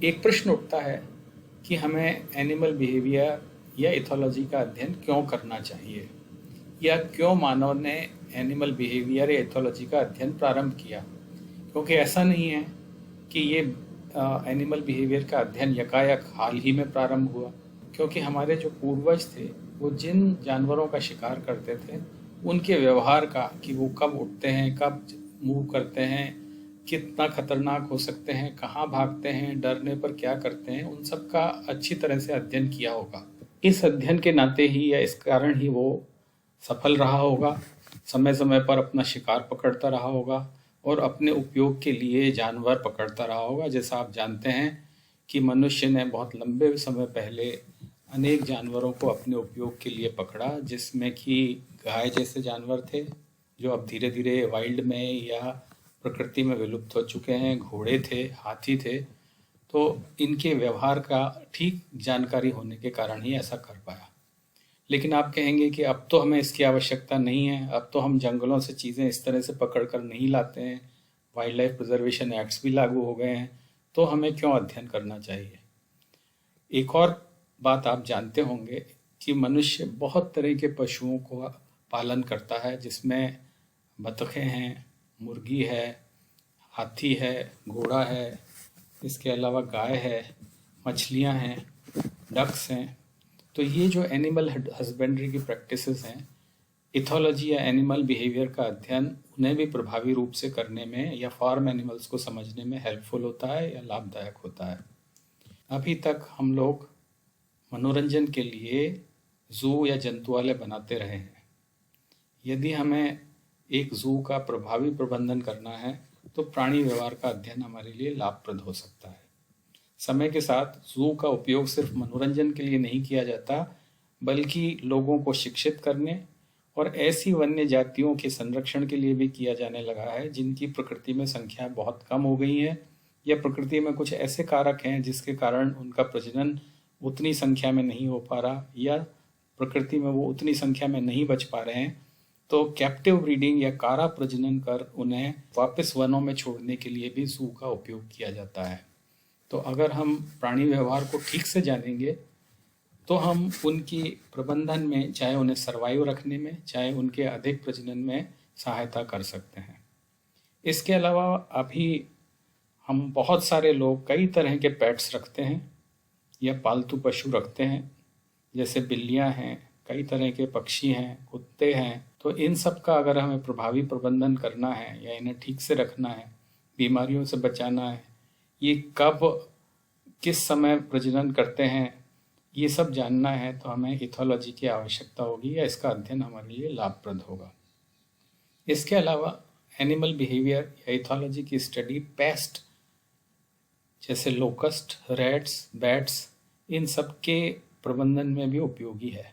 एक प्रश्न उठता है कि हमें एनिमल बिहेवियर या इथोलॉजी का अध्ययन क्यों करना चाहिए, या क्यों मानव ने एनिमल बिहेवियर या इथोलॉजी का अध्ययन प्रारंभ किया। क्योंकि ऐसा नहीं है कि ये एनिमल बिहेवियर का अध्ययन यकायक हाल ही में प्रारंभ हुआ, क्योंकि हमारे जो पूर्वज थे वो जिन जानवरों का शिकार करते थे उनके व्यवहार का, कि वो कब उठते हैं, कब मूव करते हैं, कितना खतरनाक हो सकते हैं, कहाँ भागते हैं, डरने पर क्या करते हैं, उन सब का अच्छी तरह से अध्ययन किया होगा। इस अध्ययन के नाते ही या इस कारण ही वो सफल रहा होगा, समय समय पर अपना शिकार पकड़ता रहा होगा और अपने उपयोग के लिए जानवर पकड़ता रहा होगा। जैसा आप जानते हैं कि मनुष्य ने बहुत लंबे समय पहले अनेक जानवरों को अपने उपयोग के लिए पकड़ा, जिसमें कि गाय जैसे जानवर थे जो अब धीरे धीरे वाइल्ड में या प्रकृति में विलुप्त हो चुके हैं, घोड़े थे, हाथी थे। तो इनके व्यवहार का ठीक जानकारी होने के कारण ही ऐसा कर पाया। लेकिन आप कहेंगे कि अब तो हमें इसकी आवश्यकता नहीं है, अब तो हम जंगलों से चीज़ें इस तरह से पकड़ कर नहीं लाते हैं, वाइल्ड लाइफ प्रिजर्वेशन एक्ट्स भी लागू हो गए हैं, तो हमें क्यों अध्ययन करना चाहिए। एक और बात आप जानते होंगे कि मनुष्य बहुत तरह के पशुओं को पालन करता है, जिसमें बतखें हैं, मुर्गी है, हाथी है, घोड़ा है, इसके अलावा गाय है, मछलियां हैं, डक्स हैं। तो ये जो एनिमल हस्बेंड्री की प्रैक्टिसेस हैं, इथोलॉजी या एनिमल बिहेवियर का अध्ययन उन्हें भी प्रभावी रूप से करने में या फार्म एनिमल्स को समझने में हेल्पफुल होता है या लाभदायक होता है। अभी तक हम लोग मनोरंजन के लिए जू या जंतुआलय बनाते रहे हैं। यदि हमें एक जू का प्रभावी प्रबंधन करना है तो प्राणी व्यवहार का अध्ययन हमारे लिए लाभप्रद हो सकता है। समय के साथ जू का उपयोग सिर्फ मनोरंजन के लिए नहीं किया जाता, बल्कि लोगों को शिक्षित करने और ऐसी वन्य जातियों के संरक्षण के लिए भी किया जाने लगा है जिनकी प्रकृति में संख्या बहुत कम हो गई है, या प्रकृति में कुछ ऐसे कारक हैं जिसके कारण उनका प्रजनन उतनी संख्या में नहीं हो पा रहा, या प्रकृति में वो उतनी संख्या में नहीं बच पा रहे हैं। तो कैप्टिव ब्रीडिंग या कारा प्रजनन कर उन्हें वापस वनों में छोड़ने के लिए भी जू का उपयोग किया जाता है। तो अगर हम प्राणी व्यवहार को ठीक से जानेंगे तो हम उनकी प्रबंधन में, चाहे उन्हें सर्वाइव रखने में, चाहे उनके अधिक प्रजनन में सहायता कर सकते हैं। इसके अलावा अभी हम बहुत सारे लोग कई तरह के पेट्स रखते हैं या पालतू पशु रखते हैं, जैसे बिल्लियां हैं, कई तरह के पक्षी हैं, कुत्ते हैं। तो इन सब का अगर हमें प्रभावी प्रबंधन करना है या इन्हें ठीक से रखना है, बीमारियों से बचाना है, ये कब किस समय प्रजनन करते हैं, ये सब जानना है, तो हमें इथोलॉजी की आवश्यकता होगी या इसका अध्ययन हमारे लिए लाभप्रद होगा। इसके अलावा एनिमल बिहेवियर या इथोलॉजी की स्टडी पेस्ट जैसे लोकस्ट, रैट्स, बैट्स, इन सब के प्रबंधन में भी उपयोगी है।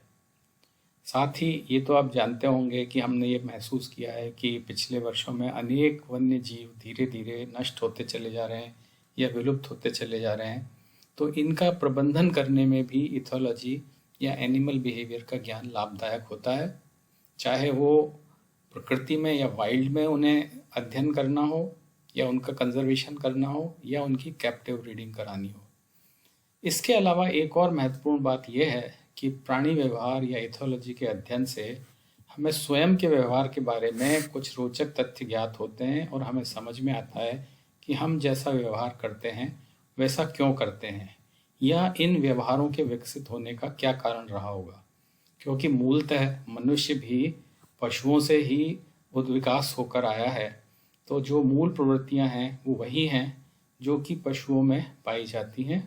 साथ ही ये तो आप जानते होंगे कि हमने ये महसूस किया है कि पिछले वर्षों में अनेक वन्य जीव धीरे धीरे नष्ट होते चले जा रहे हैं या विलुप्त होते चले जा रहे हैं। तो इनका प्रबंधन करने में भी इथोलॉजी या एनिमल बिहेवियर का ज्ञान लाभदायक होता है, चाहे वो प्रकृति में या वाइल्ड में उन्हें अध्ययन करना हो, या उनका कंजर्वेशन करना हो, या उनकी कैप्टिव ब्रीडिंग करानी हो। इसके अलावा एक और महत्वपूर्ण बात यह है कि प्राणी व्यवहार या इथोलॉजी के अध्ययन से हमें स्वयं के व्यवहार के बारे में कुछ रोचक तथ्य ज्ञात होते हैं और हमें समझ में आता है कि हम जैसा व्यवहार करते हैं वैसा क्यों करते हैं, या इन व्यवहारों के विकसित होने का क्या कारण रहा होगा। क्योंकि मूलतः मनुष्य भी पशुओं से ही उद्विकास होकर आया है, तो जो मूल प्रवृत्तियां हैं वो वही हैं जो कि पशुओं में पाई जाती हैं